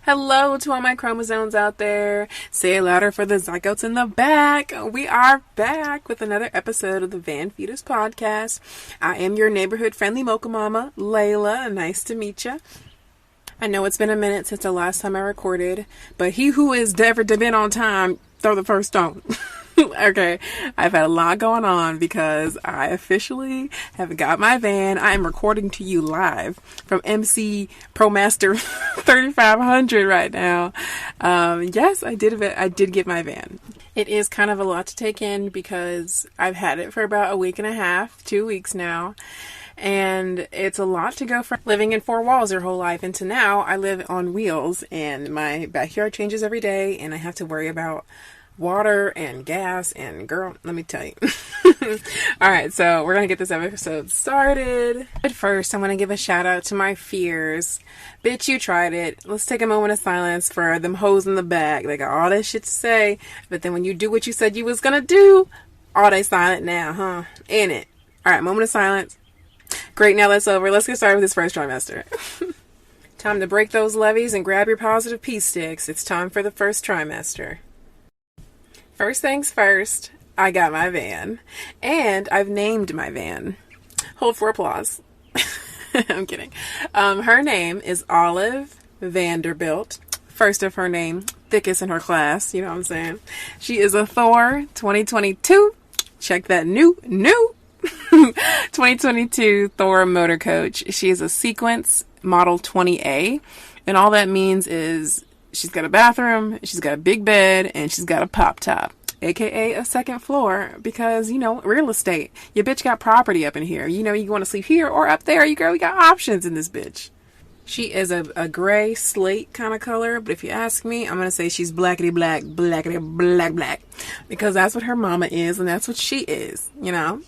Hello to all my chromosomes out there. Say it louder for the zygotes in the back. We are back with another episode of the VanFetus podcast. I am your neighborhood friendly mocha mama, Layla. Nice to meet you. I know it's been a minute since the last time I recorded, but he who is ever been on time, throw the first stone. Okay, I've had a lot going on because I officially have got my van. I am recording to you live from MC ProMaster 3500 right now. Yes, I did get my van. It is kind of a lot to take in because I've had it for about a week and a half, 2 weeks now. And it's a lot to go from living in four walls your whole life into now I live on wheels and my backyard changes every day and I have to worry about water and gas and girl, let me tell you. Alright, so we're gonna get this episode started. But first, I want to give a shout out to my fears. Bitch, you tried it. Let's take a moment of silence for them hoes in the back. They got all that shit to say, but then when you do what you said you was gonna do, all they silent now, huh? Ain't it? Alright, moment of silence. Great, now that's over. Let's get started with this first trimester. Time to break those levees and grab your positive pee sticks. It's time for the first trimester. First things first, I got my van. And I've named my van. Hold for applause. I'm kidding. Her name is Olive Vanderbuilt. First of her name, thickest in her class. You know what I'm saying? She is a Thor 2022. Check that new 2022 Thor motor coach. She is a Sequence Model 20A. And all that means is she's got a bathroom, she's got a big bed, and she's got a pop top, aka a second floor, because, you know, real estate. Your bitch got property up in here. You know, you want to sleep here or up there. You girl, we got options in this bitch. She is a gray slate kind of color, but if you ask me, I'm going to say she's blackity black, because that's what her mama is, and that's what she is, you know?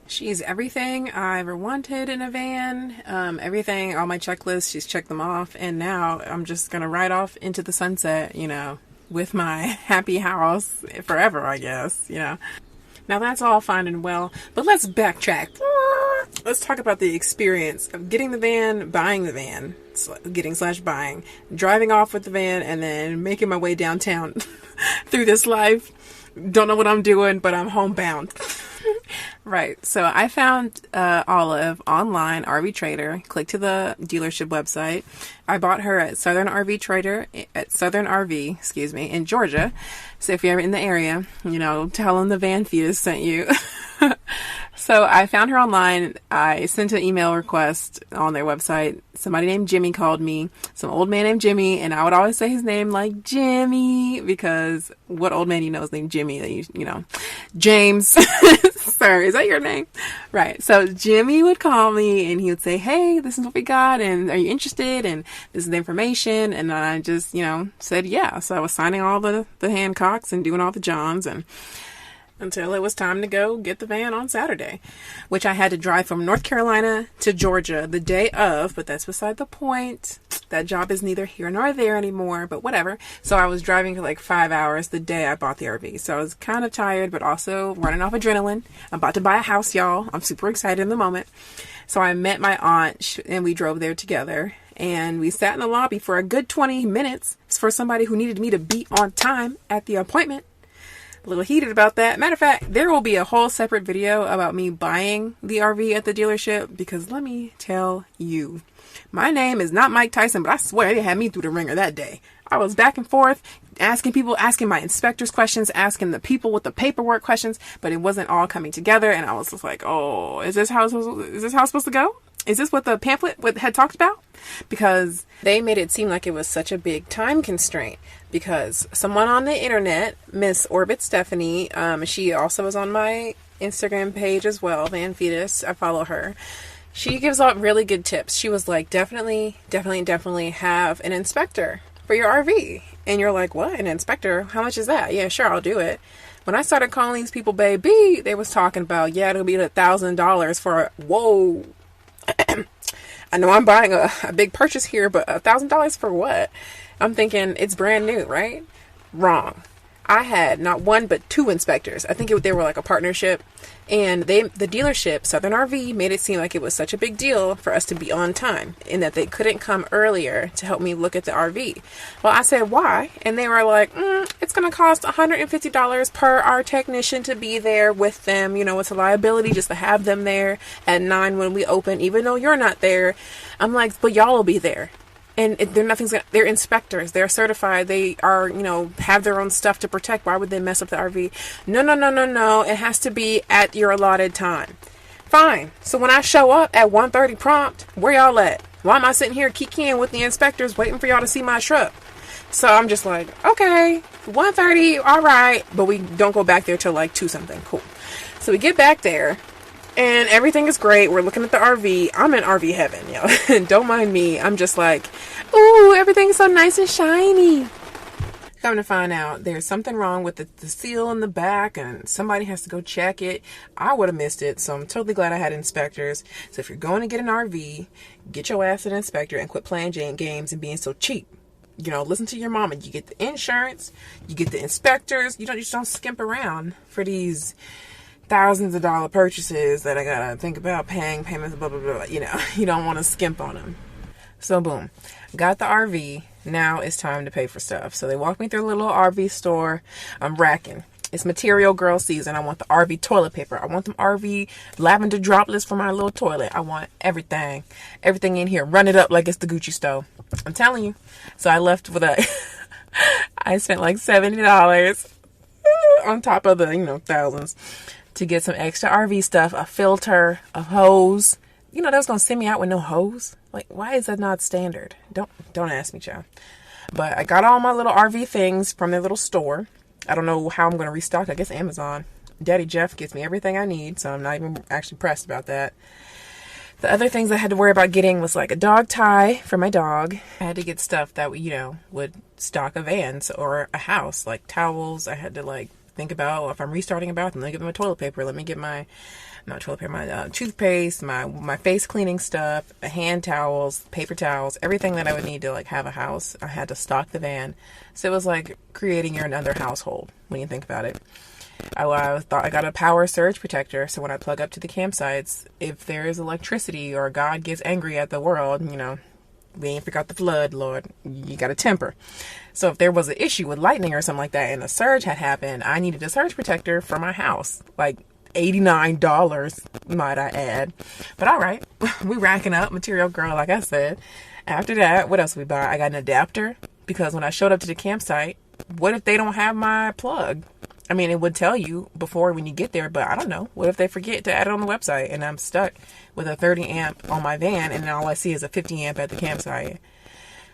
She's everything I ever wanted in a van, everything, all my checklists, she's checked them off, and now I'm just gonna ride off into the sunset, you know, with my happy house forever, I guess, you know. Now that's all fine and well, but let's backtrack. Let's talk about the experience of getting the van, buying the van, buying, driving off with the van, and then making my way downtown through this life. Don't know what I'm doing, but I'm homebound. Right, so I found Olive online, RV Trader. Click to the dealership website. I bought her at Southern RV, in Georgia. So if you're ever in the area, you know, tell them the VanFetus sent you. So I found her online. I sent an email request on their website. Somebody named Jimmy called me. Some old man named Jimmy, and I would always say his name like Jimmy, because what old man you know is named Jimmy? That you know, James. Sorry, is that your name? Right. So Jimmy would call me and he would say, hey, this is what we got, and are you interested? And this is the information. And I just, you know, said yeah. So I was signing all the Hancocks and doing all the Johns, and until it was time to go get the van on Saturday, which I had to drive from North Carolina to Georgia the day of, but that's beside the point. That job is neither here nor there anymore, but whatever. So I was driving for like 5 hours the day I bought the RV. So I was kind of tired, but also running off adrenaline. I'm about to buy a house, y'all. I'm super excited in the moment. So I met my aunt and we drove there together. And we sat in the lobby for a good 20 minutes for somebody who needed me to be on time at the appointment. A little heated about that. Matter of fact, there will be a whole separate video about me buying the RV at the dealership, because let me tell you, my name is not Mike Tyson, but I swear they had me through the ringer that day. I was back and forth, asking my inspectors questions, asking the people with the paperwork questions, but it wasn't all coming together, and I was just like, oh, is this how it's supposed to go? Is this what the pamphlet had talked about? Because they made it seem like it was such a big time constraint. Because someone on the internet, Miss Orbit Stephanie, she also was on my Instagram page as well, VanFetus. I follow her. She gives out really good tips. She was like, definitely have an inspector for your RV. And you're like, what? An inspector? How much is that? Yeah, sure, I'll do it. When I started calling these people baby, they was talking about, yeah, it'll be $1,000 for whoa. I know I'm buying a big purchase here, but $1,000 for what? I'm thinking it's brand new, right? Wrong. I had not one but two inspectors. I think they were like a partnership, and the dealership Southern RV made it seem like it was such a big deal for us to be on time, and that they couldn't come earlier to help me look at the RV. Well, I said why, and they were like, it's gonna cost $150 per our technician to be there with them. It's a liability just to have them there at 9 when we open, even though you're not there. I'm like, but y'all will be there. And they're inspectors. They're certified. They are, have their own stuff to protect. Why would they mess up the RV? No. It has to be at your allotted time. Fine. So when I show up at 1:30 prompt, where y'all at? Why am I sitting here kikiing with the inspectors waiting for y'all to see my truck? So I'm just like, okay, 1:30, all right. But we don't go back there till like 2 something. Cool. So we get back there. And everything is great. We're looking at the RV. I'm in RV heaven, yo. Don't mind me. I'm just like, ooh, everything's so nice and shiny. Come to find out, there's something wrong with the seal in the back, and somebody has to go check it. I would have missed it, so I'm totally glad I had inspectors. So if you're going to get an RV, get your ass an inspector and quit playing games and being so cheap. Listen to your mama. You get the insurance, you get the inspectors. You just don't skimp around for these thousands of dollar purchases that I gotta think about paying payments, blah blah blah. You don't want to skimp on them. So boom, got the RV. Now it's time to pay for stuff. So they walk me through a little RV store. I'm racking. It's material girl season. I want the RV toilet paper. I want them RV lavender droplets for my little toilet. I want everything in here. Run it up like it's the Gucci store. I'm telling you. So I left with I spent like $70 on top of the thousands to get some extra RV stuff, a filter, a hose. They was gonna send me out with no hose. Like, why is that not standard? Don't ask me, child. But I got all my little RV things from their little store. I don't know how I'm gonna restock. I guess Amazon. Daddy Jeff gets me everything I need, so I'm not even actually pressed about that. The other things I had to worry about getting was like a dog tie for my dog. I had to get stuff that would stock a van or a house, like towels. I had to think about if I'm restarting a bathroom, let me get my toilet paper. Let me get my toothpaste, my face cleaning stuff, hand towels, paper towels, everything that I would need to have a house. I had to stock the van. So it was like creating your another household when you think about it. I got a power surge protector. So when I plug up to the campsites, if there is electricity or God gets angry at the world, we ain't forgot the flood, Lord. You got to temper. So if there was an issue with lightning or something like that and a surge had happened, I needed a surge protector for my house. Like $89, might I add. But all right, we racking up material girl, like I said. After that, what else did we buy? I got an adapter because when I showed up to the campsite, what if they don't have my plug? I mean, it would tell you before when you get there, but I don't know. What if they forget to add it on the website and I'm stuck with a 30 amp on my van and all I see is a 50 amp at the campsite?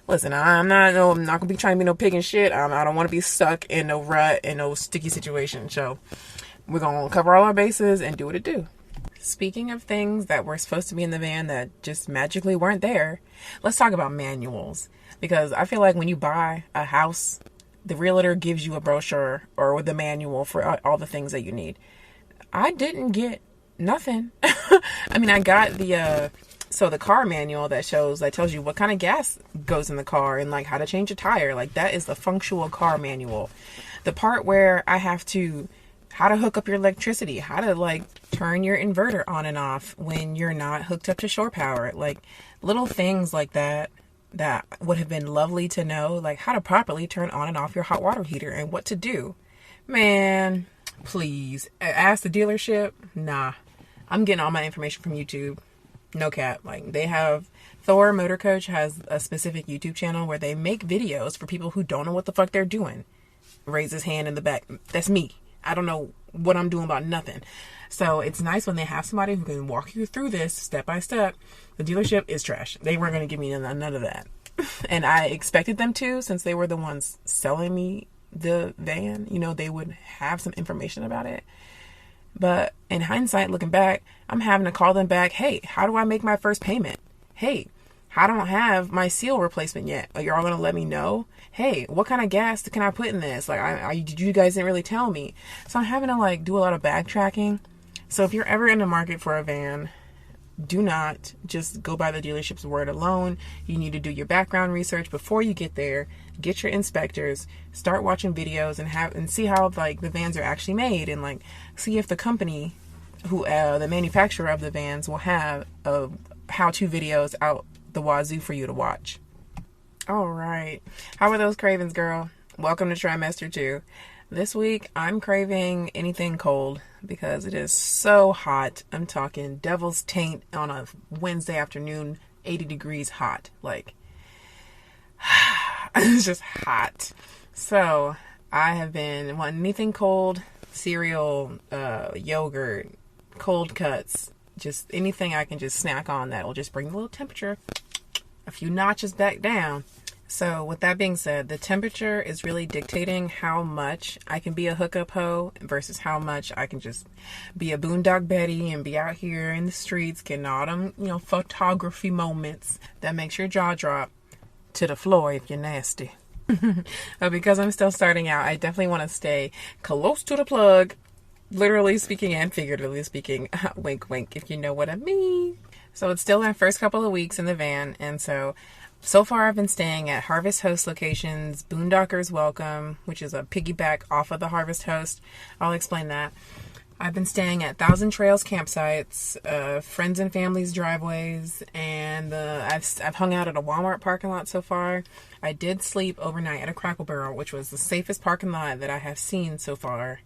Listen, I'm not gonna be trying to be no pig and shit. I don't want to be stuck in no rut and no sticky situation. So we're gonna cover all our bases and do what it do. Speaking of things that were supposed to be in the van that just magically weren't there, let's talk about manuals. Because I feel like when you buy a house, the realtor gives you a brochure or the manual for all the things that you need. I didn't get nothing. I mean, I got the car manual that tells you what kind of gas goes in the car and how to change a tire. That is the functional car manual. The part where I have how to hook up your electricity, how to turn your inverter on and off when you're not hooked up to shore power. Little things like that would have been lovely to know, how to properly turn on and off your hot water heater and what to do. Man, please. Ask the dealership. Nah. I'm getting all my information from YouTube. No cap. They have Thor Motor Coach has a specific YouTube channel where they make videos for people who don't know what the fuck they're doing. Raise his hand in the back. That's me. I don't know what I'm doing about nothing. So it's nice when they have somebody who can walk you through this step by step. The dealership is trash. They weren't going to give me none of that. And I expected them to, since they were the ones selling me the van. They would have some information about it. But in hindsight, looking back, I'm having to call them back. Hey, how do I make my first payment? Hey, I don't have my seal replacement yet. Are y'all going to let me know? Hey, what kind of gas can I put in this? You guys didn't really tell me. So I'm having to do a lot of backtracking. So if you're ever in the market for a van, do not just go by the dealership's word alone. You need to do your background research before you get there. Get your inspectors, start watching videos, and see how like the vans are actually made, and like see if the company who the manufacturer of the vans will have how-to videos out the wazoo for you to watch. All right, how are those cravings, girl? Welcome to trimester 2. This week, I'm craving anything cold because it is so hot. I'm talking devil's taint on a Wednesday afternoon, 80 degrees hot. Like, it's just hot. So, I have been wanting anything cold, cereal, yogurt, cold cuts, just anything I can just snack on that will just bring the little temperature a few notches back down. So with that being said, the temperature is really dictating how much I can be a hookup hoe versus how much I can just be a boondock Betty and be out here in the streets getting all them, photography moments that makes your jaw drop to the floor if you're nasty. But because I'm still starting out, I definitely want to stay close to the plug, literally speaking and figuratively speaking. Wink, wink, if you know what I mean. So it's still my first couple of weeks in the van, and so far I've been staying at Harvest Host locations, Boondockers Welcome, which is a piggyback off of the Harvest Host. I'll explain that. I've been staying at Thousand Trails campsites, friends and family's driveways, and I've hung out at a Walmart parking lot so far. I did sleep overnight at a Crackle Barrel, which was the safest parking lot that I have seen so far.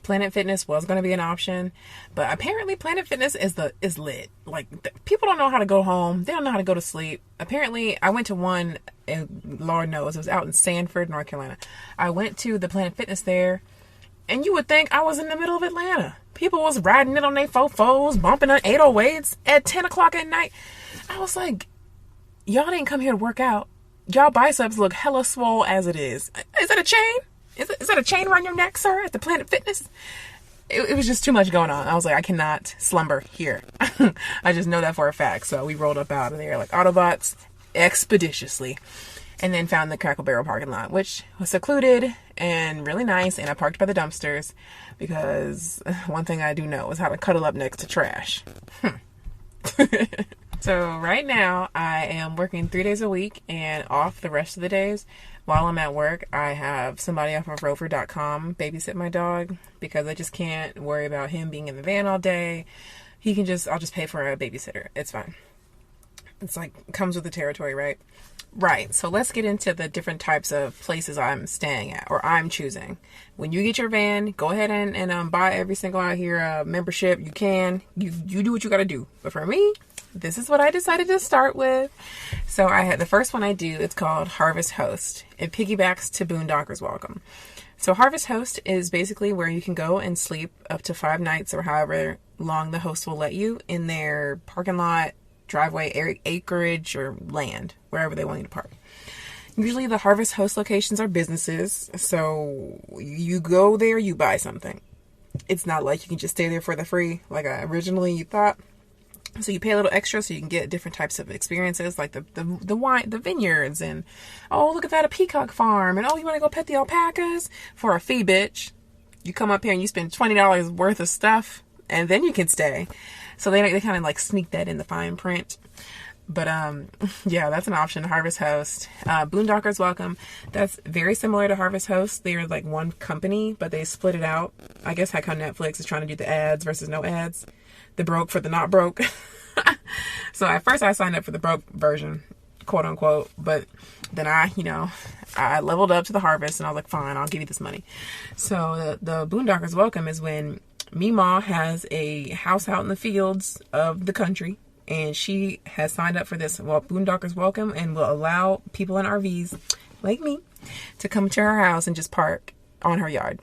Planet Fitness was going to be an option, but apparently Planet Fitness is lit. Like, people don't know how to go home. They don't know how to go to sleep. Apparently, I went to one, and Lord knows, it was out in Sanford, North Carolina. I went to the Planet Fitness there, and you would think I was in the middle of Atlanta. People was riding it on their fofos, bumping on 808s at 10 o'clock at night. I was like, y'all didn't come here to work out. Y'all biceps look hella swole as it is. Is that a chain? Is that a chain around your neck, sir, at the Planet Fitness? It was just too much going on. I was like, I cannot slumber here. I just know that for a fact. So we rolled up out of there like Autobots expeditiously, and then found the Crackle Barrel parking lot, which was secluded and really nice. And I parked by the dumpsters because one thing I do know is how to cuddle up next to trash. So right now I am working 3 days a week and off the rest of the days. While I'm at work, I have somebody off of Rover.com babysit my dog because I just can't worry about him being in the van all day. I'll just pay for a babysitter. It's fine. It's like, comes with the territory, right? Right. So let's get into the different types of places I'm staying at or I'm choosing. When you get your van, go ahead and buy every single out here membership. You can. You do what you got to do. But for me, this is what I decided to start with. So the first one I do, it's called Harvest Host. It piggybacks to Boondockers Welcome. So Harvest Host is basically where you can go and sleep up to 5 nights or however long the host will let you in their parking lot, driveway, acreage, or land, wherever they want you to park. Usually the Harvest Host locations are businesses. So you go there, you buy something. It's not like you can just stay there for the free like I originally thought. So you pay a little extra so you can get different types of experiences like the wine, the vineyards, and oh, look at that, a peacock farm, and oh, you want to go pet the alpacas for a fee, bitch. You come up here and you spend $20 worth of stuff and then you can stay. So they kind of like sneak that in the fine print. But yeah, that's an option. Harvest Host. Boondockers Welcome. That's very similar to Harvest Host. They're like one company, but they split it out. I guess how come Netflix is trying to do the ads versus no ads. The broke for the not broke. So at first I signed up for the broke version, quote unquote, but then I leveled up to the Harvest and I was like, fine, I'll give you this money. So the Boondockers Welcome is when Meemaw has a house out in the fields of the country, and she has signed up for this Boondockers Welcome and will allow people in RVs like me to come to her house and just park on her yard.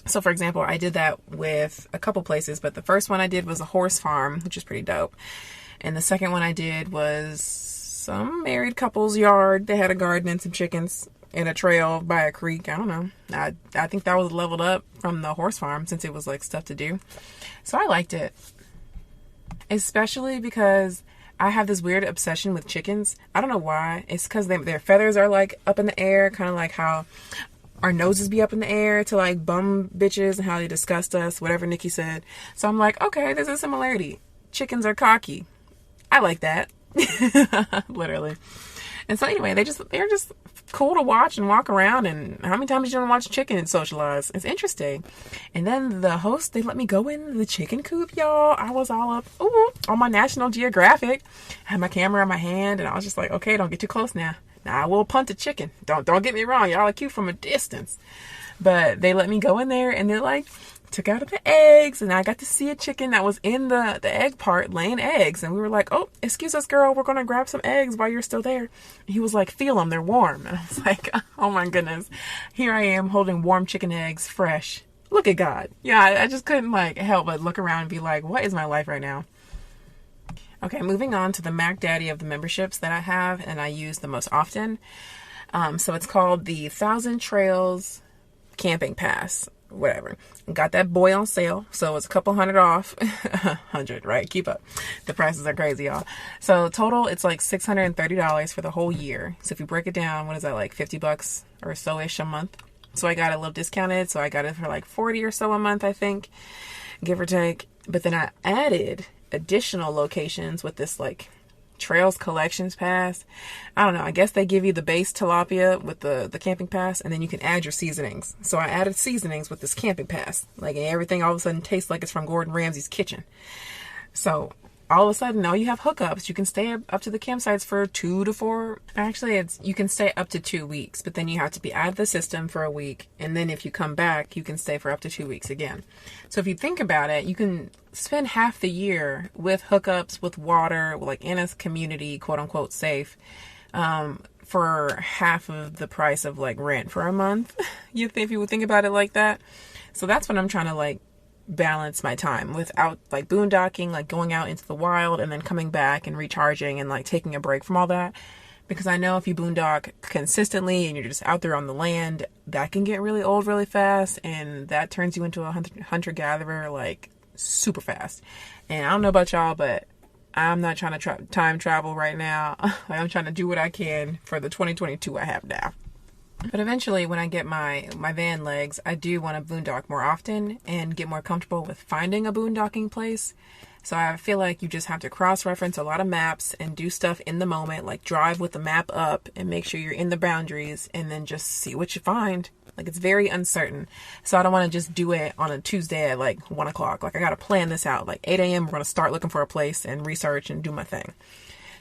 So, for example, I did that with a couple places, but the first one I did was a horse farm, which is pretty dope. And the second one I did was some married couple's yard. They had a garden and some chickens and a trail by a creek. I don't know. I think that was leveled up from the horse farm since it was like stuff to do. So I liked it. Especially because I have this weird obsession with chickens. I don't know why. It's because their feathers are like up in the air, kind of like how our noses be up in the air to like bum bitches and how they disgust us, whatever Nikki said. So I'm like, okay, there's a similarity. chickens are cocky. I like that. Literally. And so anyway, they're just cool to watch and walk around. And how many times you don't watch a chicken and socialize? It's interesting. And then the host, they let me go in the chicken coop, y'all. I was all up, on my National Geographic. I had my camera in my hand, and I was just like, okay, don't get too close now. Now I will punt the chicken. Don't get me wrong, y'all are cute from a distance. But they let me go in there, and they're like, took out the eggs, and I got to see a chicken that was in the egg part laying eggs. And we were like, oh, excuse us, girl, we're going to grab some eggs while you're still there. And he was like, feel them, they're warm. And I was like, oh my goodness, here I am holding warm chicken eggs, fresh. Look at God. Yeah, I just couldn't help but look around and be like, what is my life right now? Okay, moving on to the Mac Daddy of the memberships that I have and I use the most often. So it's called the 1,000 Trails Camping Pass. Whatever. Got that boy on sale, so it's a couple $100 off. 100, right? Keep up. The prices are crazy, y'all. So total, it's like $630 for the whole year. So if you break it down, what is that, like $50 or so-ish a month? So I got it a little discounted, so I got it for like 40 or so a month, I think, give or take. But then I added additional locations with this like Trails Collections Pass. I don't know. I guess they give you the base tilapia with the camping pass, and then you can add your seasonings. So I added seasonings with this camping pass. Like, everything all of a sudden tastes like it's from Gordon Ramsay's kitchen. So all of a sudden, now you have hookups. You can stay up to the campsites for 2 to 4. Actually, you can stay up to 2 weeks, but then you have to be out of the system for a week. And then if you come back, you can stay for up to 2 weeks again. So if you think about it, you can spend half the year with hookups, with water, like in a community, quote unquote, safe, for half of the price of like rent for a month. If you would think about it like that. So that's what I'm trying to like balance my time without like boondocking, like going out into the wild and then coming back and recharging and like taking a break from all that. Because I know if you boondock consistently and you're just out there on the land, that can get really old really fast, and that turns you into a hunter-gatherer like super fast. And I don't know about y'all, but I'm not trying to time travel right now. I'm trying to do what I can for the 2022 I have now. But eventually, when I get my van legs, I do want to boondock more often and get more comfortable with finding a boondocking place. So I feel like you just have to cross-reference a lot of maps and do stuff in the moment, like drive with the map up and make sure you're in the boundaries and then just see what you find. Like, it's very uncertain. So I don't want to just do it on a Tuesday at like 1 o'clock. Like, I got to plan this out. Like 8 a.m. we're going to start looking for a place and research and do my thing.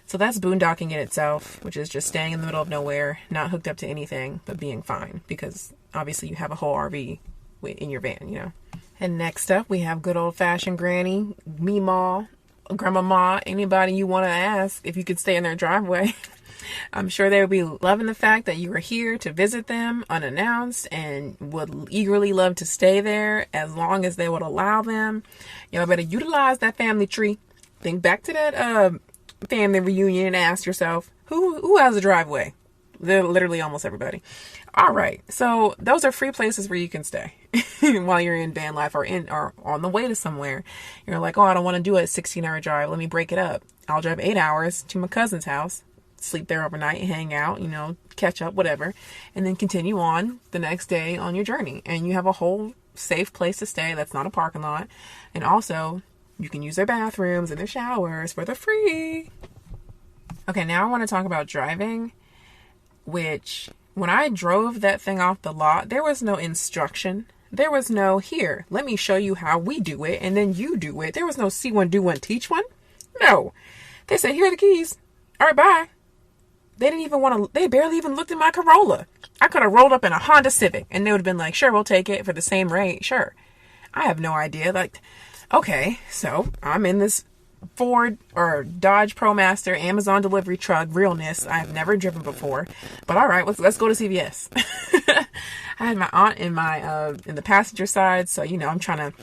So that's boondocking in itself, which is just staying in the middle of nowhere, not hooked up to anything, but being fine. Because obviously you have a whole RV in your van, you know. And next up, we have good old-fashioned granny, Meemaw, grandmama, anybody you want to ask if you could stay in their driveway. I'm sure they would be loving the fact that you were here to visit them unannounced and would eagerly love to stay there as long as they would allow them. Y'all better utilize that family tree. Think back to that family reunion and ask yourself, who has a driveway? They're literally almost everybody. All right. So those are free places where you can stay while you're in van life or on the way to somewhere. You're like, oh, I don't want to do a 16-hour drive. Let me break it up. I'll drive 8 hours to my cousin's house, sleep there overnight, hang out, catch up, whatever, and then continue on the next day on your journey. And you have a whole safe place to stay that's not a parking lot. And also, you can use their bathrooms and their showers for the free. Okay, now I want to talk about driving, which when I drove that thing off the lot, there was no instruction. There was no, here, let me show you how we do it, and then you do it. There was no see one, do one, teach one. No. They said, here are the keys. All right, bye. They barely even looked at my Corolla. I could have rolled up in a Honda Civic, and they would have been like, sure, we'll take it for the same rate. Sure. I have no idea. Like, okay, so I'm in this Ford or Dodge ProMaster Amazon delivery truck realness I've never driven before, but all right, let's go to CVS. I had my aunt in the passenger side, so I'm trying to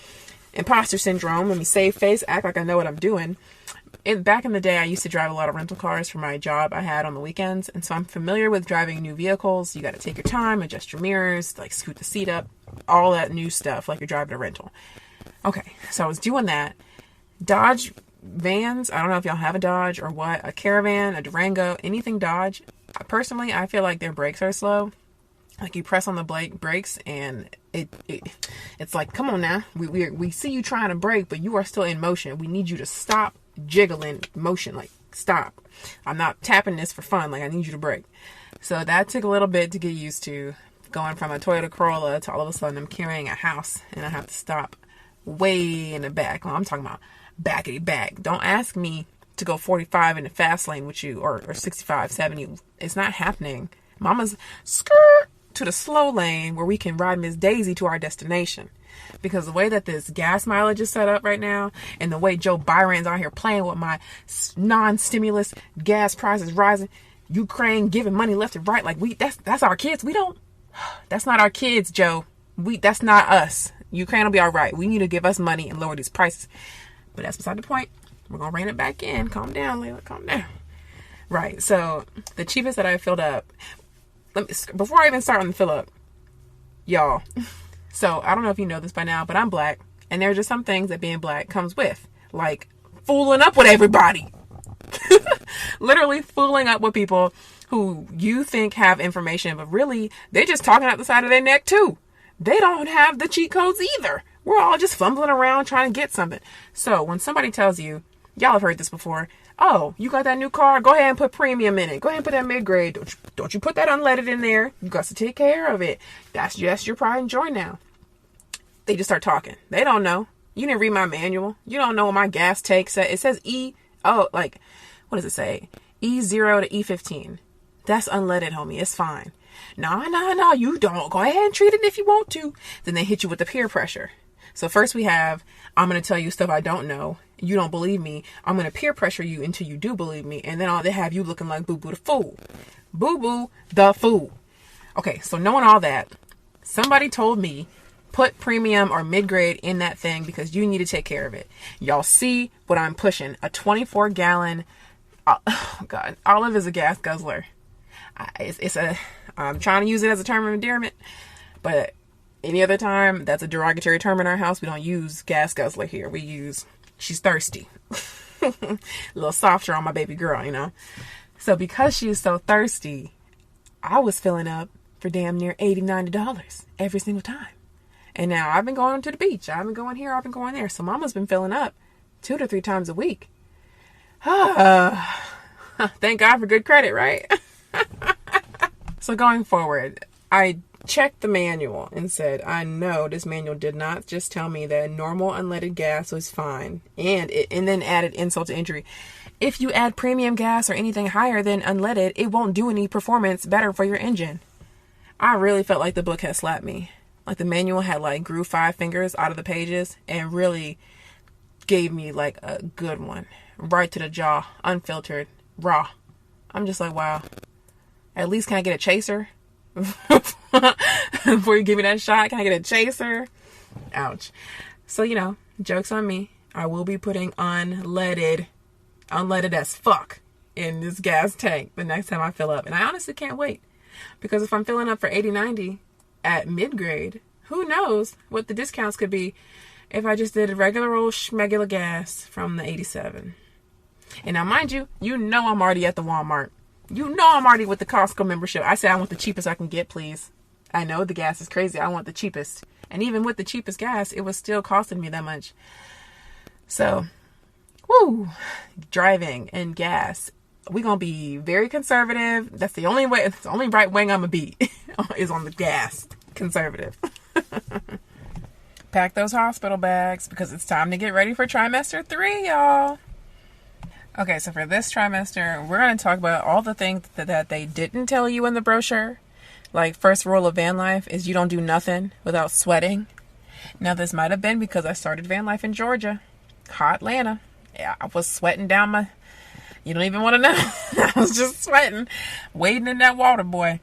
imposter syndrome. Let me save face, act like I know what I'm doing. Back in the day, I used to drive a lot of rental cars for my job I had on the weekends, and so I'm familiar with driving new vehicles. You got to take your time, adjust your mirrors, like scoot the seat up, all that new stuff like you're driving a rental. Okay, so I was doing that. Dodge vans, I don't know if y'all have a Dodge or what, a Caravan, a Durango, anything Dodge. Personally, I feel like their brakes are slow. Like, you press on the brakes and it's like, come on now. We see you trying to brake, but you are still in motion. We need you to stop jiggling motion. Like, stop. I'm not tapping this for fun. Like, I need you to brake. So that took a little bit to get used to, going from a Toyota Corolla to all of a sudden I'm carrying a house and I have to stop way in the back. Well, I'm talking about backity back. Don't ask me to go 45 in the fast lane with you, or 65, 70. It's not happening. Mama's skirt to the slow lane where we can ride Miss Daisy to our destination. Because the way that this gas mileage is set up right now, and the way Joe Byron's out here playing with my non-stimulus gas prices rising, Ukraine giving money left and right, like, that's our kids. That's not our kids, Joe. That's not us. Ukraine will be all right. We need to give us money and lower these prices. But that's beside the point. We're going to rein it back in. Calm down, Layla. Calm down. Right. So the cheapest that I filled up, before I even start on the fill up, y'all. So I don't know if you know this by now, but I'm black. And there are just some things that being black comes with. Like fooling up with everybody. Literally fooling up with people who you think have information, but really they're just talking out the side of their neck too. They don't have the cheat codes either. We're all just fumbling around trying to get something. So when somebody tells you, y'all have heard this before, oh, you got that new car? Go ahead and put premium in it. Go ahead and put that mid-grade. Don't you put that unleaded in there. You got to take care of it. That's just your pride and joy now. They just start talking. They don't know. You didn't read my manual. You don't know what my gas tank says. It says what does it say? E0 to E15. That's unleaded, homie. It's fine. No, you don't. Go ahead and treat it if you want to. Then they hit you with the peer pressure. So first we have, I'm going to tell you stuff I don't know. You don't believe me. I'm going to peer pressure you until you do believe me. And then they have you looking like Boo Boo the fool. Boo Boo the fool. Okay, so knowing all that, somebody told me, put premium or mid-grade in that thing because you need to take care of it. Y'all see what I'm pushing. A 24-gallon, oh God, Olive is a gas guzzler. I'm trying to use it as a term of endearment, but any other time, that's a derogatory term in our house. We don't use gas guzzler here. We use, she's thirsty. A little softer on my baby girl, you know. So because she is so thirsty, I was filling up for damn near $80, $90 every single time. And now I've been going to the beach. I've been going here. I've been going there. So mama's been filling up 2 to 3 times a week. Thank God for good credit, right? So going forward, I checked the manual and said, I know this manual did not just tell me that normal unleaded gas was fine. And then added insult to injury. If you add premium gas or anything higher than unleaded, it won't do any performance better for your engine. I really felt like the book had slapped me. Like the manual had grew 5 fingers out of the pages and really gave me a good one. Right to the jaw, unfiltered, raw. I'm just like, wow. At least can I get a chaser? Before you give me that shot, can I get a chaser? Ouch. So, joke's on me. I will be putting unleaded as fuck in this gas tank the next time I fill up. And I honestly can't wait. Because if I'm filling up for $80, $90 at mid-grade, who knows what the discounts could be if I just did a regular old schmegular gas from the 87. And now, mind you, I'm already at the Walmart. I'm already with the Costco membership. I said I want the cheapest I can get, please. I know the gas is crazy. I want the cheapest. And even with the cheapest gas, it was still costing me that much. So, driving and gas. We're going to be very conservative. That's the only way. It's the only right way I'm going to be is on the gas. Conservative. Pack those hospital bags because it's time to get ready for trimester 3, y'all. Okay, so for this trimester, we're going to talk about all the things that they didn't tell you in the brochure. Like, first rule of van life is you don't do nothing without sweating. Now, this might have been because I started van life in Georgia. Hot Atlanta. Yeah, I was sweating down my... You don't even want to know. I was just sweating, wading in that water, boy.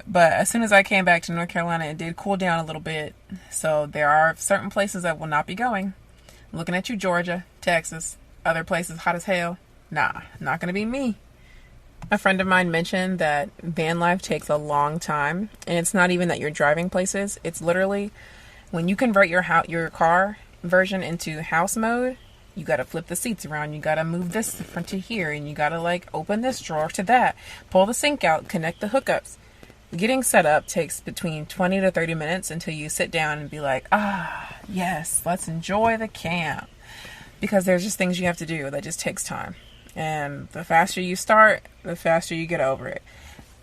But as soon as I came back to North Carolina, it did cool down a little bit. So there are certain places that will not be going. Looking at you, Georgia, Texas. Other places hot as hell. Nah, not going to be me. A friend of mine mentioned that van life takes a long time. And it's not even that you're driving places. It's literally when you convert your car version into house mode, you got to flip the seats around. You got to move this from to here. And you got to open this drawer to that. Pull the sink out. Connect the hookups. Getting set up takes between 20 to 30 minutes until you sit down and be like, yes, let's enjoy the camp. Because there's just things you have to do that just takes time. And the faster you start, the faster you get over it.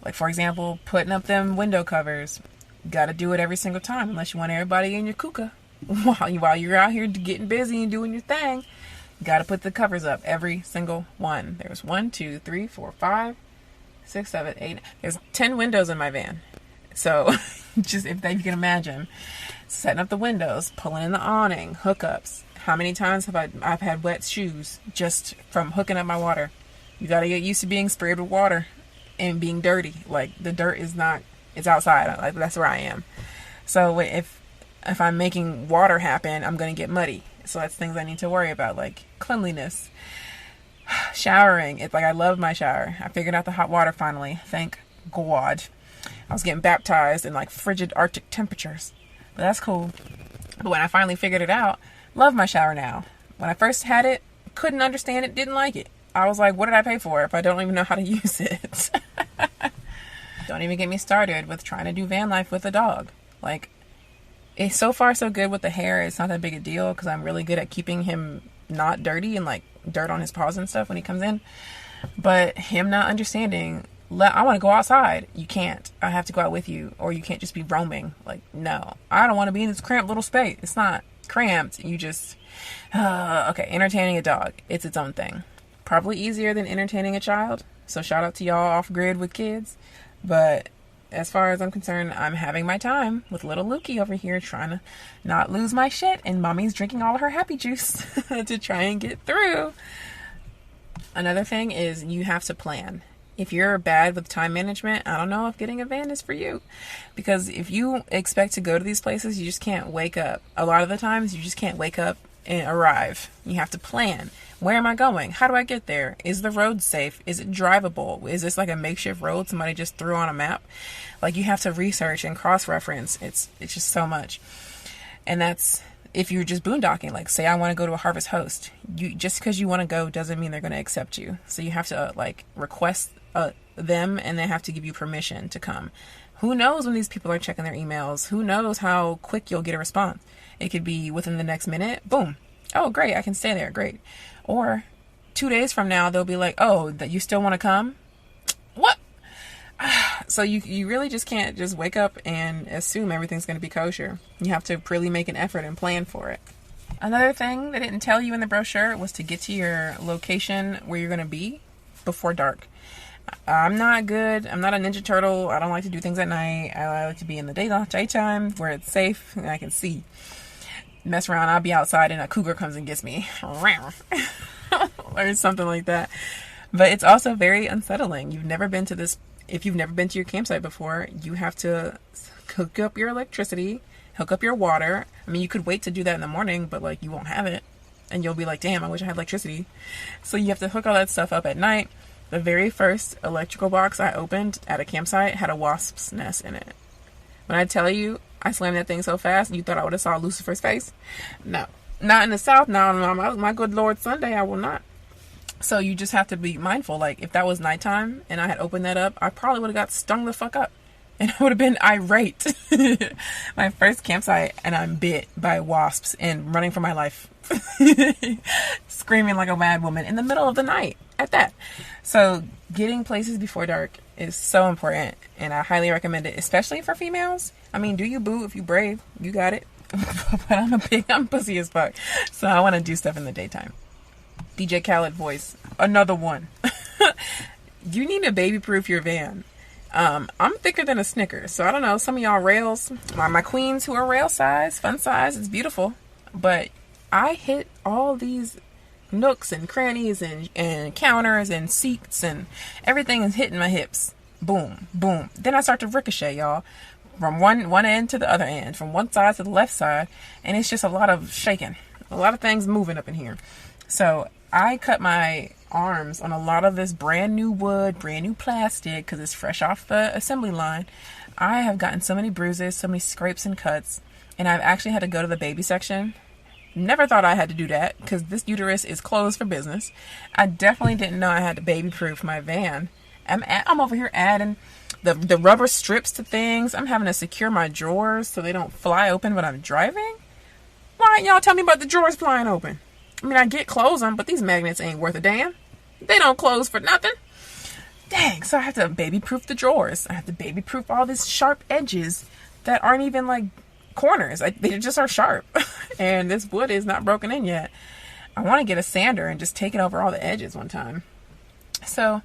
Like, for example, putting up them window covers. You got to do it every single time unless you want everybody in your kuka. While you're out here getting busy and doing your thing, you got to put the covers up, every single one. There's 1, 2, 3, 4, 5, 6, 7, 8. There's 10 windows in my van. So just if you can imagine, setting up the windows, pulling in the awning, hookups. How many times have I've had wet shoes just from hooking up my water? You got to get used to being sprayed with water and being dirty. Like, the dirt is not, it's outside. Like, that's where I am. So if I'm making water happen, I'm going to get muddy. So that's things I need to worry about, like cleanliness. Showering. It's like, I love my shower. I figured out the hot water finally. Thank God. I was getting baptized in like frigid Arctic temperatures. But that's cool. But when I finally figured it out, love my shower now. When I first had it, couldn't understand it, didn't like it. I was like, what did I pay for if I don't even know how to use it? Don't even get me started with trying to do van life with a dog. Like, it's so far so good with the hair. It's not that big a deal because I'm really good at keeping him not dirty and like dirt on his paws and stuff when he comes in. But him not understanding, I want to go outside. You can't. I have to go out with you, or you can't just be roaming. Like, no, I don't want to be in this cramped little space. It's not cramped. You just, okay, entertaining a dog. It's its own thing. Probably easier than entertaining a child. So shout out to y'all off grid with kids. But as far as I'm concerned, I'm having my time with little Lukey over here trying to not lose my shit. And mommy's drinking all of her happy juice to try and get through. Another thing is you have to plan. If you're bad with time management, I don't know if getting a van is for you. Because if you expect to go to these places, you just can't wake up. A lot of the times, you just can't wake up and arrive. You have to plan. Where am I going? How do I get there? Is the road safe? Is it drivable? Is this like a makeshift road somebody just threw on a map? Like, you have to research and cross-reference. It's just so much. And that's if you're just boondocking. Like, say I want to go to a Harvest Host. Just because you want to go doesn't mean they're going to accept you. So you have to request them, and they have to give you permission to come. Who knows when these people are checking their emails? Who knows how quick you'll get a response? It could be within the next minute. Boom. Oh, great. I can stay there. Great. Or 2 days from now, they'll be like, oh, that you still want to come? What? So you really just can't just wake up and assume everything's going to be kosher. You have to really make an effort and plan for it. Another thing they didn't tell you in the brochure was to get to your location where you're going to be before dark. I'm not good. I'm not a Ninja Turtle. I don't like to do things at night. I like to be in the daytime where it's safe and I can see. Mess around, I'll be outside and a cougar comes and gets me. Or something like that. But it's also very unsettling. If you've never been to your campsite before, you have to hook up your electricity, hook up your water. I mean, you could wait to do that in the morning, but like, you won't have it. And you'll be like, damn, I wish I had electricity. So you have to hook all that stuff up at night. The very first electrical box I opened at a campsite had a wasp's nest in it. When I tell you, I slammed that thing so fast, you thought I would have saw Lucifer's face? No. Not in the South. No, my good Lord, Sunday, I will not. So you just have to be mindful. Like, if that was nighttime and I had opened that up, I probably would have got stung the fuck up. And I would have been irate. My first campsite, and I'm bit by wasps and running for my life. Screaming like a mad woman in the middle of the night at that. So getting places before dark is so important, and I highly recommend it, especially for females. I mean, do you boo if you brave, you got it. But I'm pussy as fuck, so I want to do stuff in the daytime. DJ Khaled voice, another one. You need to baby proof your van. I'm thicker than a Snickers, so I don't know, some of y'all rails, my queens who are rail size, fun size, it's beautiful, but I hit all these nooks and crannies and counters and seats, and everything is hitting my hips. Boom, boom. Then I start to ricochet, y'all, from one end to the other end, from one side to the left side, and it's just a lot of shaking, a lot of things moving up in here. So I cut my arms on a lot of this brand new wood, brand new plastic, because it's fresh off the assembly line. I have gotten so many bruises, so many scrapes and cuts, and I've actually had to go to the baby section. Never thought I had to do that, because this uterus is closed for business. I definitely didn't know I had to baby proof my van. I'm over here adding the rubber strips to things. I'm having to secure my drawers so they don't fly open when I'm driving. Why don't y'all tell me about the drawers flying open? I mean, I get close them, but these magnets ain't worth a damn. They don't close for nothing. Dang, so I have to baby-proof the drawers. I have to baby-proof all these sharp edges that aren't even like corners. They just are sharp. And this wood is not broken in yet. I want to get a sander and just take it over all the edges one time. So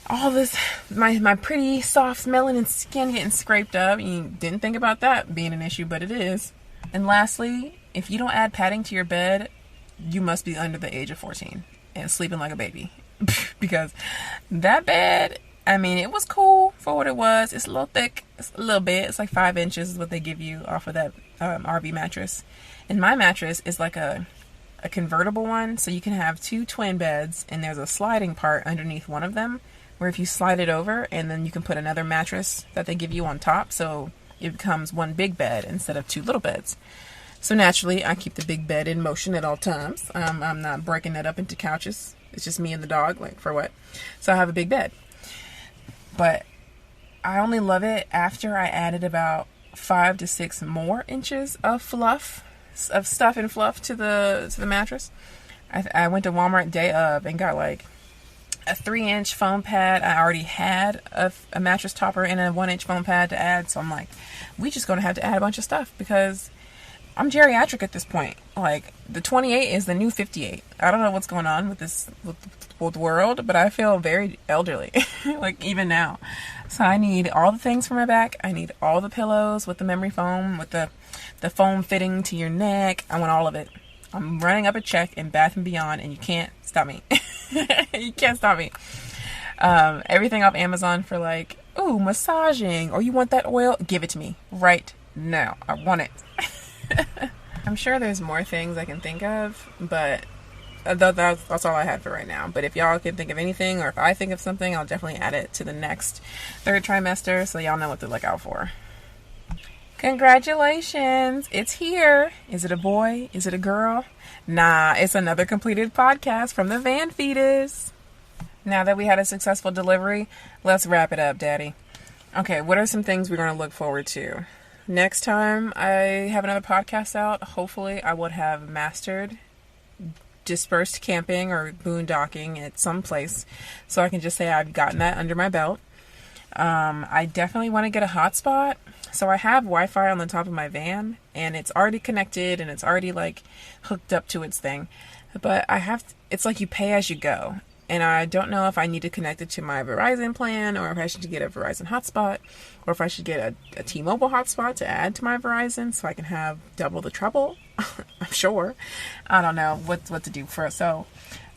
all this, my pretty soft melanin skin getting scraped up. You didn't think about that being an issue, but it is. And lastly, if you don't add padding to your bed, you must be under the age of 14 and sleeping like a baby. Because that bed, I mean, it was cool for what it was. It's a little thick. It's a little bit. It's like 5 inches is what they give you off of that RV mattress. And my mattress is like a convertible one. So you can have 2 twin beds, and there's a sliding part underneath one of them where if you slide it over, and then you can put another mattress that they give you on top. So it becomes one big bed instead of 2 little beds. So naturally, I keep the big bed in motion at all times. I'm not breaking it up into couches. It's just me and the dog, like, for what? So I have a big bed. But I only love it after I added about 5 to 6 more inches of fluff, of stuff and fluff to the mattress. I went to Walmart day of and got like a 3-inch foam pad. I already had a mattress topper and a 1-inch foam pad to add. So I'm like, we just going to have to add a bunch of stuff because I'm geriatric at this point. Like, the 28 is the new 58. I don't know what's going on with the world, but I feel very elderly, like even now. So I need all the things for my back. I need all the pillows with the memory foam, with the foam fitting to your neck. I want all of it. I'm running up a check in Bath & Beyond, and you can't stop me. You can't stop me. Everything off Amazon for like, ooh, massaging, or you want that oil? Give it to me right now. I want it. I'm sure there's more things I can think of, but that's all I had for right now. But if y'all can think of anything, or if I think of something, I'll definitely add it to the next 3rd trimester so y'all know what to look out for. Congratulations! It's here. Is it a boy? Is it a girl? Nah, it's another completed podcast from the VanFetus. Now that we had a successful delivery, let's wrap it up, Daddy. Okay, what are some things we're going to look forward to? Next time I have another podcast out, hopefully I would have mastered dispersed camping or boondocking at some place, so I can just say I've gotten that under my belt. I definitely want to get a hotspot. So I have Wi-Fi on the top of my van, and it's already connected, and it's already like hooked up to its thing. But it's like you pay as you go. And I don't know if I need to connect it to my Verizon plan, or if I should get a Verizon hotspot, or if I should get a T-Mobile hotspot to add to my Verizon so I can have double the trouble. I'm sure. I don't know what to do for it. So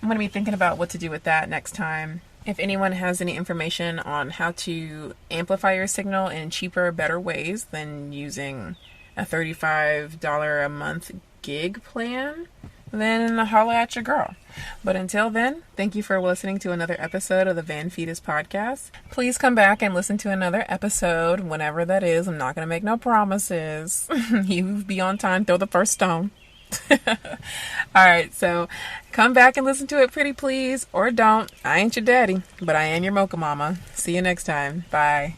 I'm going to be thinking about what to do with that next time. If anyone has any information on how to amplify your signal in cheaper, better ways than using a $35 a month gig plan, then holla at your girl. But until then, thank you for listening to another episode of the VanFetus podcast. Please come back and listen to another episode whenever that is. I'm not going to make no promises. You be on time, throw the first stone. Alright, so come back and listen to it, pretty please, or don't. I ain't your daddy, but I am your mocha mama. See you next time. Bye.